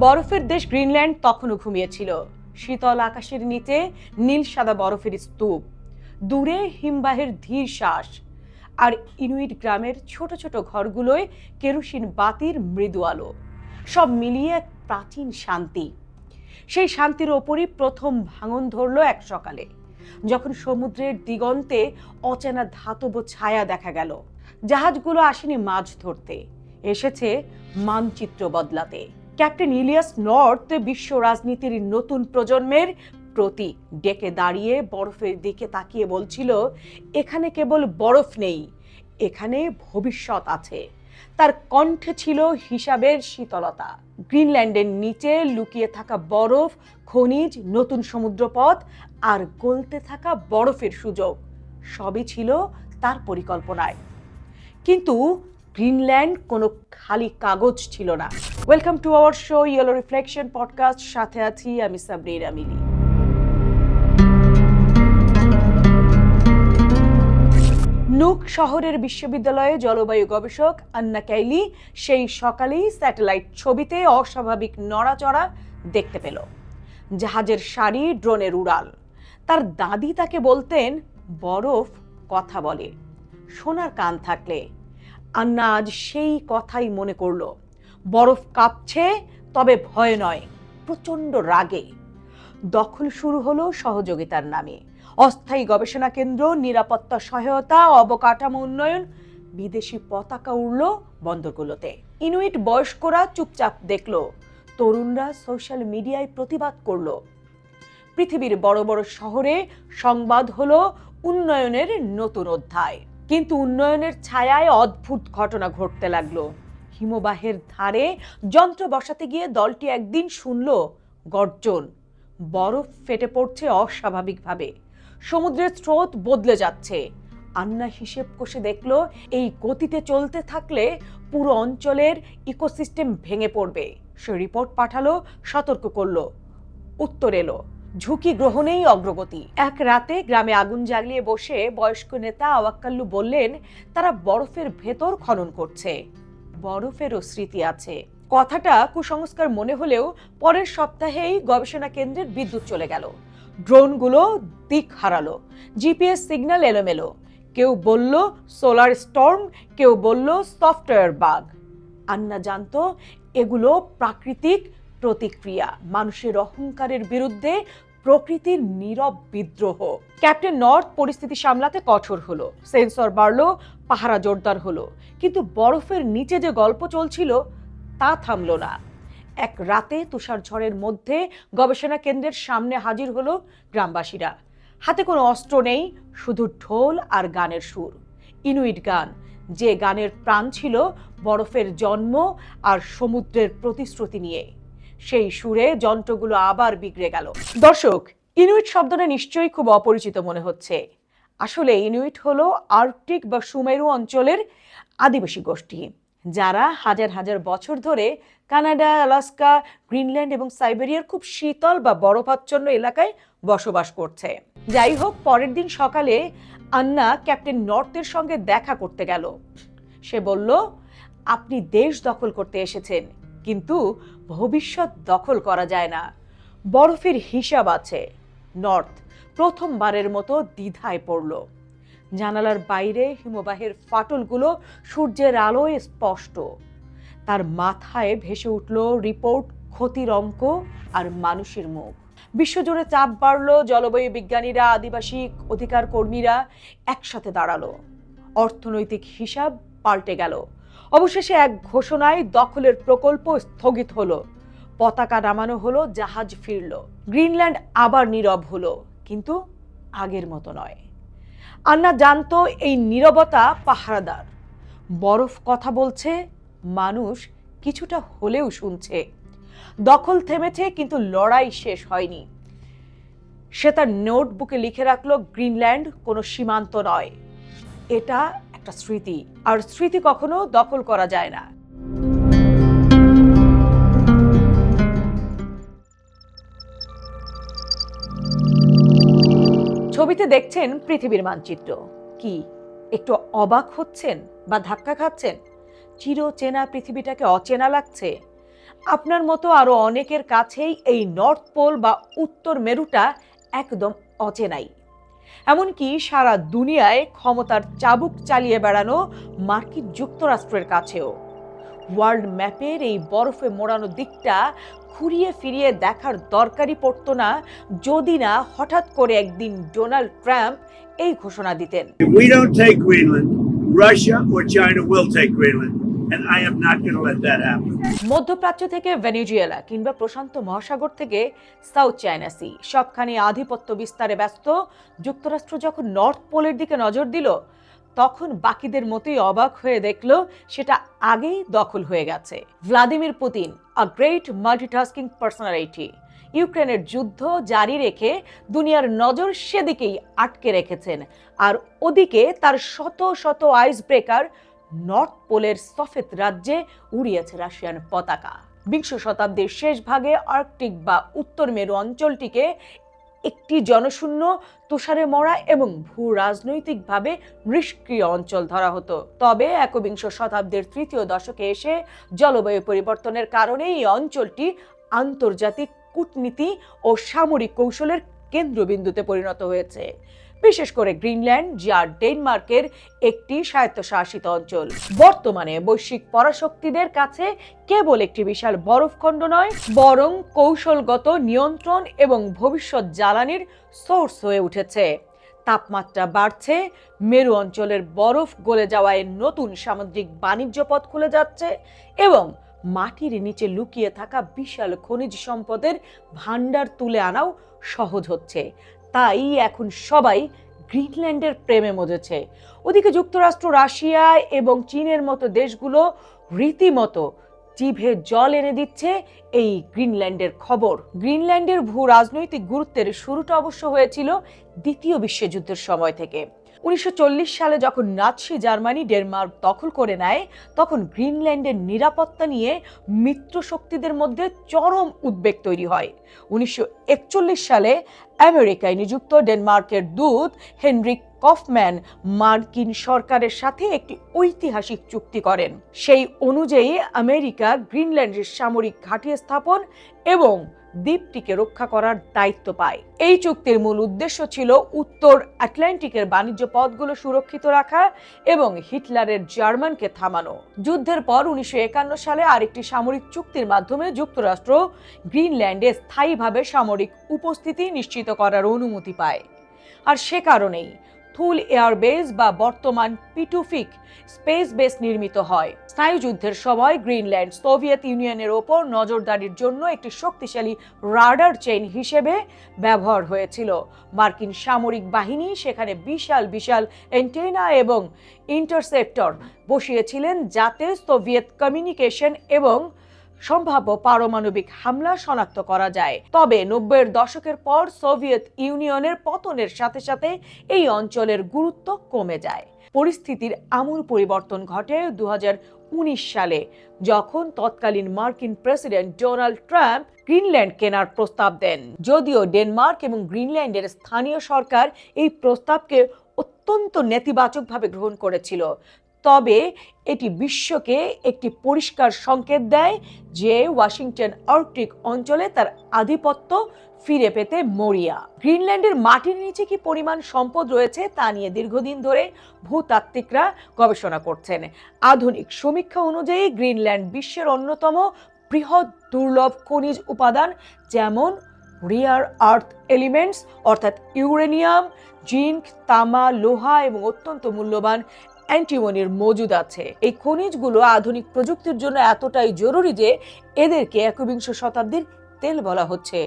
বরফের দেশ গ্রিনল্যান্ড তখনও ঘুমিয়েছিল। শীতল আকাশের নিচে নীল সাদা বরফের স্তূপ, দূরে হিমবাহের ধীর শ্বাস, আর ইনুইট গ্রামের ছোট ছোট ঘরগুলোয় কেরোসিন বাতির মৃদু আলো, সব মিলিয়ে এক প্রাচীন শান্তি। সেই শান্তির ওপরই প্রথম ভাঙন ধরল এক সকালে, যখন সমুদ্রের দিগন্তে অচেনা ধাতব ছায়া দেখা গেল। জাহাজগুলো আসেনি মাছ ধরতে, এসেছে মানচিত্র বদলাতে। ক্যাপ্টেন ইলিয়াস নর্থ বিশ্ব রাজনীতির নতুন প্রজন্মের প্রতীক, ডেকে দাঁড়িয়ে বরফের দিকে তাকিয়ে বলছিল, এখানে কেবল বরফ নেই, এখানে ভবিষ্যৎ আছে। তার কণ্ঠে ছিল হিসাবের শীতলতা। গ্রিনল্যান্ডের নিচে লুকিয়ে থাকা বরফ, খনিজ, নতুন সমুদ্রপথ আর গলতে থাকা বরফের সুযোগ, সবই ছিল তার পরিকল্পনায়। কিন্তু গ্রিনল্যান্ড কোনো খালি কাগজ ছিল না। Welcome to our show yellow reflection podcast. সাথে আছি আমি সাবরিনা মিলি। নুক শহরের বিশ্ববিদ্যালয়ে জলবায়ু গবেষক আন্না কাইলি সেই সকালেই স্যাটেলাইট ছবিতে অস্বাভাবিক নড়াচড়া দেখতে পেল। জাহাজের সারি, ড্রোনের উড়াল। তার দাদি তাকে বলতেন, বরফ কথা বলে, সোনার কান থাকলে। আন্না আজ সেই কথাই মনে করল। বরফ কাঁপছে, তবে ভয় নয়, প্রচন্ড রাগে। দখল শুরু হলো সহযোগিতার নামে। অস্থায়ী গবেষণা কেন্দ্র, নিরাপত্তা সহায়তা, অবকাঠামো উন্নয়ন, বিদেশি পতাকা উড়ল বন্দরগুলোতে। ইনুইট বয়স্করা চুপচাপ দেখল, তরুণরা সোশ্যাল মিডিয়ায় প্রতিবাদ করল। পৃথিবীর বড় বড় শহরে সংবাদ হলো উন্নয়নের নতুন অধ্যায়। কিন্তু উন্নয়নের ছায়ায় অদ্ভুত ঘটনা ঘটতে লাগলো। হিমবাহের ধারে যন্ত্র বসাতে গিয়ে দলটি একদিন শুনল গর্জন। বরফ ফেটে পড়ছে অস্বাভাবিকভাবে, সমুদ্রের স্রোত বদলে যাচ্ছে। আন্না হিসেব কষে দেখল, এই গতিতে চলতে থাকলে পুরো অঞ্চলের ইকোসিস্টেম ভেঙে পড়বে। সে রিপোর্ট পাঠালো, সতর্ক করলো। উত্তর এলো, ঝুঁকি গ্রহণেই অগ্রগতি। এক রাতে গ্রামে আগুন জ্বালিয়ে বসে বয়স্ক নেতা আওয়াক্কাল্লু বললেন, তারা বরফের ভেতর খনন করছে, বরফেরও স্মৃতি আছে। কথাটা কুসংস্কার মনে হলেও পরের সপ্তাহেই গবেষণা কেন্দ্রের বিদ্যুৎ চলে গেল। ড্রোনগুলো দিক হারালো, জিপিএস সিগন্যাল এলোমেলো। কেউ বলল সোলার স্টর্ম, কেউ বলল সফটওয়্যার বাগ। আন্না জানতো এগুলো প্রাকৃতিক প্রতিক্রিয়া, মানুষের অহংকারের বিরুদ্ধে প্রকৃতির নীরব বিদ্রোহ। ক্যাপ্টেন নর্থ পরিস্থিতি সামলাতে কঠোর হলো, সেন্সর বাড়লো, পাহারা জোরদার হলো। কিন্তু বরফের নিচে যে গল্প চলছিল তা থামলো না। এক রাতে তুষার ঝড়ের মধ্যে গবেষণা কেন্দ্রের সামনে হাজির হলো গ্রামবাসীরা। হাতে কোনো অস্ত্র নেই, শুধু ঢোল আর গানের সুর। ইনুইট গান, যে গানের প্রাণ ছিল বরফের জন্ম আর সমুদ্রের প্রতিশ্রুতি নিয়ে। সেই সুরে যন্ত্রগুলো আবার বিগড়ে গেল। দর্শক, ইনুইট শব্দটা নিশ্চয়ই খুব অপরিচিত মনে হচ্ছে। আসলে ইনুইট হলো আর্কটিক বা সুমেরু অঞ্চলের আদিবাসী গোষ্ঠী, যারা হাজার হাজার বছর ধরে কানাডা, আলাস্কা, গ্রিনল্যান্ড এবং সাইবেরিয়ার খুব শীতল বা বরফাচ্ছন্ন এলাকায় বসবাস করছে। যাই হোক, পরের দিন সকালে আন্না ক্যাপ্টেন নর্থের সঙ্গে দেখা করতে গেল। সে বলল, আপনি দেশ দখল করতে এসেছেন, কিন্তু ভবিষ্যৎ দখল করা যায় না। বরফের হিসাব আছে। নর্থ প্রথমবারের মতো দ্বিধায় পড়ল। জানালার বাইরে হিমবাহের ফাটলগুলো সূর্যের আলোয় স্পষ্ট। তার মাথায় ভেসে উঠল রিপোর্ট, ক্ষতির অঙ্ক আর মানুষের মুখ। বিশ্বজুড়ে চাপ বাড়ল। জলবায়ু বিজ্ঞানীরা, আদিবাসী অধিকার কর্মীরা একসাথে দাঁড়ালো। অর্থনৈতিক হিসাব পাল্টে গেল। অবশেষে এক ঘোষণায় দখলের প্রকল্প স্থগিত হলো। পতাকা নামানো হলো, জাহাজ ফিরল। গ্রিনল্যান্ড আবার নীরব হলো, কিন্তু আগের মতো নয়। আন্না জানতো এই নীরবতা পাহারাদার। বরফ কথা বলছে, মানুষ কিছুটা হলেও শুনছে। দখল থেমেছে, কিন্তু লড়াই শেষ হয়নি। সে তার নোটবুকে লিখে রাখলো, গ্রিনল্যান্ড কোনো সীমান্ত নয়, এটা একটা স্মৃতি, আর স্মৃতি কখনো দখল করা যায় না। ছবিতে দেখছেন পৃথিবীর মানচিত্র। কি একটু অবাক হচ্ছেন বা ধাক্কা খাচ্ছেন? চিরচেনা পৃথিবীটাকে অচেনা লাগছে? আপনার মতো আরো অনেকের কাছেই এই নর্থ পোল বা উত্তর মেরুটা একদম অচেনাই। এমনকি সারা দুনিয়ায় ক্ষমতার চাবুক চালিয়ে বেড়ানো মার্কিন যুক্তরাষ্ট্রের কাছেও ওয়ার্ল্ড ম্যাপের এই বরফে মোড়ানো দিকটা ঘুরিয়ে ফিরিয়ে দেখার দরকারই পড়তো না যদি না হঠাৎ করে একদিন ডোনাল্ড ট্রাম্প এই ঘোষণা দিতেন, If we don't take Greenland, Russia or China will take Greenland, and I am not going to let that happen. মধ্যপ্রাচ্য থেকে ভেনেজুয়েলা কিংবা প্রশান্ত মহাসাগর থেকে সাউথ চায়না সি সবখানে আধিপত্য বিস্তারে ব্যস্ত যুক্তরাষ্ট্র যখন নর্থ পোলের দিকে নজর দিল, তখন বাকিদের মতোই অবাক হয়ে দেখল সেটা আগেই দখল হয়ে গেছে। Vladimir Putin, a great multitasking personality, ইউক্রেনের যুদ্ধ জারি রেখে দুনিয়ার নজর সেদিকেই আটকে রেখেছেন, আর ওদিকে তার শত শত আইস ব্রেকার নর্থ পোলের সফেদ রাজ্যে উড়িয়েছে রাশিয়ান পতাকা। বিংশ শতাব্দীর শেষ ভাগে আর্কটিক বা উত্তর মেরু অঞ্চলটিকে একটি জনশূন্য, তুষারে মরা এবং ভূ রাজনৈতিকভাবে নিষ্ক্রিয় অঞ্চল ধরা হতো। তবে একবিংশ শতাব্দীর তৃতীয় দশকে এসে জলবায়ু পরিবর্তনের কারণে এই অঞ্চলটি আন্তর্জাতিক কূটনীতি ও সামরিক কৌশলের কেন্দ্রবিন্দুতে পরিণত হয়েছে। বিশেষ করে গ্রিনল্যান্ড, যা ডেনমার্কের একটি স্বায়ত্তশাসিত অঞ্চল, বর্তমানে বৈশ্বিক পরাশক্তিদের কাছে কেবল একটি বিশাল বরফখণ্ড নয়, বরং কৌশলগত নিয়ন্ত্রণ এবং ভবিষ্যৎ জ্বালানির সোর্স হয়ে উঠেছে। তাপমাত্রা বাড়ছে, মেরু অঞ্চলের বরফ গলে যাওয়ায় নতুন সামুদ্রিক বাণিজ্য পথ খুলে যাচ্ছে এবং মাটির নিচে লুকিয়ে থাকা বিশাল খনিজ সম্পদের ভান্ডার তুলে আনাও সহজ হচ্ছে। তাই এখন সবাই গ্রিনল্যান্ডের প্রেমে মজেছে। ওদিকে যুক্তরাষ্ট্র, রাশিয়া এবং চীনের মতো দেশগুলো রীতিমতো জিভে জল এনে দিচ্ছে এই গ্রিনল্যান্ডের খবর। গ্রিনল্যান্ডের ভূ রাজনৈতিক গুরুত্বের শুরুটা অবশ্য হয়েছিল দ্বিতীয় বিশ্বযুদ্ধের সময় থেকে। 1940 সালে যখন নাৎসি জার্মানি ডেনমার্ক দখল করে নেয়, তখন গ্রিনল্যান্ডের নিরাপত্তা নিয়ে মিত্র শক্তিদের মধ্যে চরম উদ্বেগ তৈরি হয়। 1941 সালে আমেরিকায় নিযুক্ত ডেনমার্কের দূত হেনরিক কফম্যান মার্কিন সরকারের সাথে একটি ঐতিহাসিক চুক্তি করেন। সেই অনুযায়ী আমেরিকা গ্রিনল্যান্ডের সামরিক ঘাঁটি স্থাপন এবং দ্বীপটিকে রক্ষা করার দায়িত্ব পায়। এই চুক্তির মূল উদ্দেশ্য ছিল উত্তর আটলান্টিকের বাণিজ্য পথগুলো সুরক্ষিত রাখা এবং হিটলারের জার্মানকে থামানো। যুদ্ধের পর 1951 সালে আরেকটি সামরিক চুক্তির মাধ্যমে যুক্তরাষ্ট্র গ্রিনল্যান্ডে স্থায়ীভাবে সামরিক উপস্থিতি নিশ্চিত করার অনুমতি পায়। আর সে কারণেই থুল এয়ারবেস বা বর্তমান পিটুফিক স্পেস বেস নির্মিত হয়। স্নায়ুযুদ্ধের সময় গ্রিনল্যান্ড সোভিয়েত ইউনিয়নের ওপর নজরদারির জন্য একটি শক্তিশালী রাডার চেইন হিসেবে ব্যবহার হয়েছিল। মার্কিন সামরিক বাহিনী সেখানে বিশাল বিশাল অ্যান্টেনা এবং ইন্টারসেপ্টর বসিয়েছিলেন, যাতে সোভিয়েত কমিউনিকেশন এবং সম্ভাব্য পারমাণবিক হামলা শনাক্ত করা যায়। তবে 90-এর দশকের পর সোভিয়েত ইউনিয়নের পতনের সাথে সাথে এই অঞ্চলের গুরুত্ব কমে যায়। পরিস্থিতির আমূল পরিবর্তন ঘটে 2019 সালে, যখন তৎকালীন মার্কিন প্রেসিডেন্ট ডোনাল্ড ট্রাম্প গ্রিনল্যান্ড কেনার প্রস্তাব দেন। যদিও ডেনমার্ক এবং গ্রিনল্যান্ডের স্থানীয় সরকার এই প্রস্তাবকে অত্যন্ত নেতিবাচকভাবে গ্রহণ করেছিল, তবে এটি বিশ্বকে একটি পরিষ্কার সংকেত দেয় যে ওয়াশিংটন আর্কটিক অঞ্চলে তার আধিপত্য ফিরে পেতে মরিয়া। গ্রিনল্যান্ডের মাটির নিচে কি পরিমাণ সম্পদ রয়েছে তা নিয়ে দীর্ঘদিন ধরে ভূতাত্ত্বিকরা গবেষণা করছেন। আধুনিক সমীক্ষা অনুযায়ী গ্রিনল্যান্ড বিশ্বের অন্যতম বৃহৎ দুর্লভ খনিজ উপাদান যেমন রিয়ার আর্থ এলিমেন্টস অর্থাৎ ইউরেনিয়াম, জিঙ্ক, তামা, লোহা এবং অত্যন্ত মূল্যবান অ্যান্টিমনির মজুদ আছে। এই খনিজগুলো আধুনিক প্রযুক্তির জন্য এতটাই জরুরি যে এদেরকে একবিংশ শতাব্দীর তেল বলা হচ্ছে।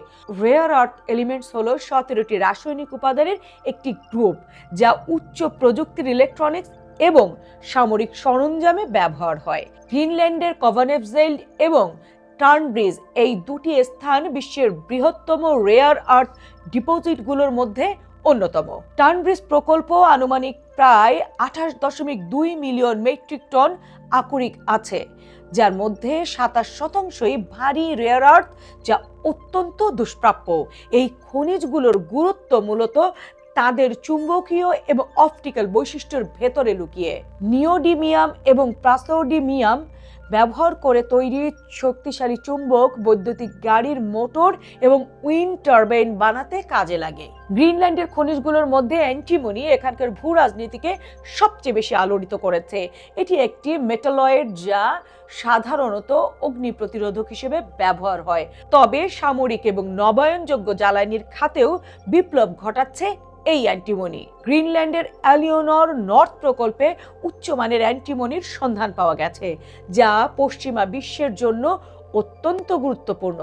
রেয়ার আর্থ এলিমেন্টস হলো 17টি রাসায়নিক উপাদানের একটি গ্রুপ, যা উচ্চ প্রযুক্তির ইলেকট্রনিক্স এবং সামরিক সরঞ্জামে ব্যবহার হয়। গ্রিনল্যান্ডের কভানেভজেল্ড এবং টার্নব্রিজ এই দুটি স্থান বিশ্বের বৃহত্তম রেয়ার আর্থ ডিপোজিটগুলোর মধ্যে অন্যতম। টার্নব্রিজ প্রকল্প আনুমানিক প্রায় 28.2 মিলিয়ন মেট্রিক টন আকরিক আছে, যার মধ্যে 27%ই ভারী রেয়ার আর্থ, যা অত্যন্ত দুষ্প্রাপ্য। এই খনিজগুলোর গুরুত্ব মূলত তাদের চুম্বকীয় এবং অপটিক্যাল বৈশিষ্ট্যের ভেতরে লুকিয়ে। নিওডিমিয়াম এবং প্রাসোডিমিয়াম ব্যবহার করে তৈরি শক্তিশালী চুম্বক বৈদ্যুতিক গাড়ির মোটর এবং উইন্ড টারবাইন বানাতে কাজে লাগে। গ্রিনল্যান্ডের খনিজগুলোর মধ্যে অ্যান্টিমনি এখানকার ভূ রাজনীতিকে সবচেয়ে বেশি আলোড়িত করেছে। এটি একটি মেটালয়েড যা সাধারণত অগ্নি প্রতিরোধক হিসেবে ব্যবহার হয়, তবে সামরিক এবং নবায়নযোগ্য জ্বালানির খাতেও বিপ্লব ঘটাচ্ছে এই অ্যান্টিমনি। গ্রিনল্যান্ডের এলিওনর নর্থ প্রকল্পে উচ্চমানের অ্যান্টিমনির সন্ধান পাওয়া গেছে, যা পশ্চিমা বিশ্বের জন্য অত্যন্ত গুরুত্বপূর্ণ,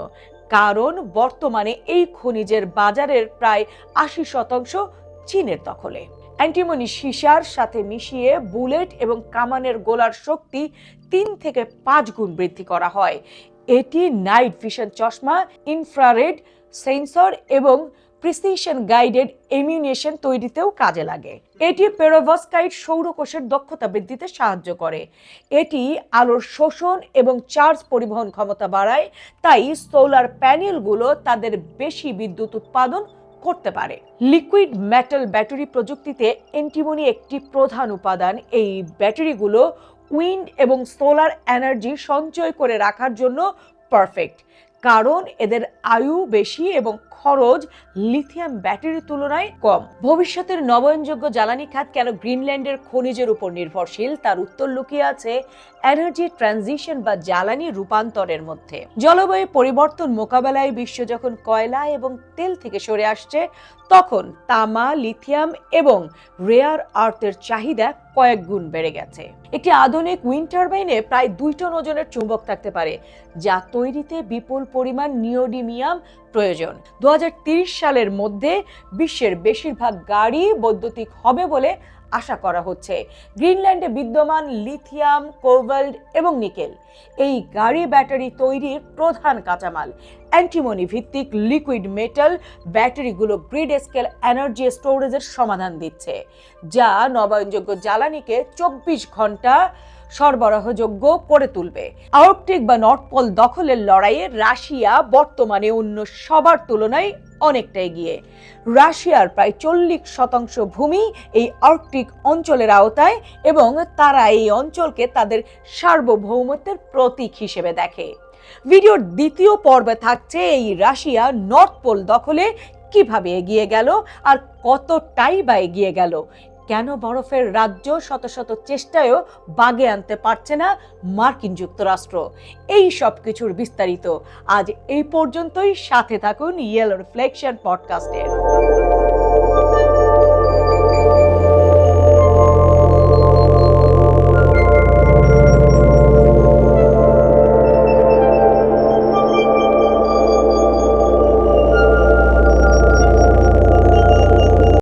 কারণ বর্তমানে এই খনিজের বাজারের প্রায় 80% চীনের দখলে। অ্যান্টিমনি সীসার সাথে মিশিয়ে বুলেট এবং কামানের গোলার শক্তি 3 থেকে 5 গুণ বৃদ্ধি করা হয়। এটি নাইট ভিশন চশমা, ইনফ্রারেড সেন্সর এবং প্রিসিশন গাইডেড এমিউনিশন তৈরিতেও কাজে লাগে। এটি পেরোভস্কাইট সৌরকোষের দক্ষতা বৃদ্ধিতে সাহায্য করে। এটি আলোর শোষণ এবং চার্জ পরিবহন ক্ষমতা বাড়ায়, তাই সোলার প্যানেলগুলো তাদের বেশি বিদ্যুৎ উৎপাদন করতে পারে। লিকুইড মেটাল ব্যাটারি প্রযুক্তিতে অ্যান্টিমনি একটি প্রধান উপাদান। এই ব্যাটারিগুলো উইন্ড এবং সোলার এনার্জি সঞ্চয় করে রাখার জন্য পারফেক্ট, কারণ এদের আয়ু বেশি এবং খরচ লিথিয়াম ব্যাটারির তুলনায় কম। ভবিষ্যতের নবায়নযোগ্য জ্বালানি খাত কেন গ্রিনল্যান্ডের খনিজের উপর নির্ভরশীল, তার উত্তর লুকিয়ে আছে এনার্জি ট্রানজিশন বা জ্বালানি রূপান্তরের মধ্যে। জলবায়ু পরিবর্তন মোকাবেলায় বিশ্ব যখন কয়লা এবং তেল থেকে সরে আসছে, তখন তামা, লিথিয়াম এবং রেয়ার আর্থের চাহিদা কয়েক গুণ বেড়ে গেছে। একটি আধুনিক উইন্ড টারবাইনে প্রায় 2 টন ওজনের চুম্বক থাকতে পারে, যা তৈরিতে বিপুল পরিমাণ নিওডিমিয়াম প্রয়োজন। 2030 সালের মধ্যে বিশ্বের বেশিরভাগ গাড়ি বৈদ্যুতিক হবে বলে আশা করা হচ্ছে। গ্রিনল্যান্ডে বিদ্যমান লিথিয়াম, কোবাল্ট এবং নিকেল এই গাড়ি ব্যাটারি তৈরির প্রধান কাঁচামাল। অ্যান্টিমনি ভিত্তিক লিকুইড মেটাল ব্যাটারিগুলো গ্রিড স্কেল এনার্জি স্টোরেজের সমাধান দিচ্ছে, যা নবায়নযোগ্য জ্বালানিকে 24 ঘন্টা সরবরাহযোগ্য করে তুলবে। আর্কটিক বা নর্থ পোল দখলের লড়াইয়ে রাশিয়া বর্তমানে অন্য সবার তুলনায় অনেকটা এগিয়ে। রাশিয়ার প্রায় 40% ভূমি এই আর্কটিক অঞ্চলের আওতায় এবং তারা এই অঞ্চলকে তাদের সার্বভৌমত্বের প্রতীক হিসেবে দেখে। ভিডিওর দ্বিতীয় পর্বে থাকছে এই রাশিয়া নর্থ পোল দখলে কিভাবে এগিয়ে গেল আর কতটাই বা এগিয়ে গেল, কেন বরফের রাজ্য শত শত চেষ্টায়ও বাগে আনতে পারছে না মার্কিন যুক্তরাষ্ট্র। এই সব কিছুর বিস্তারিত আজ এই পর্যন্তই। সাথে থাকুন ইয়েলো রিফ্লেকশন পডকাস্টের।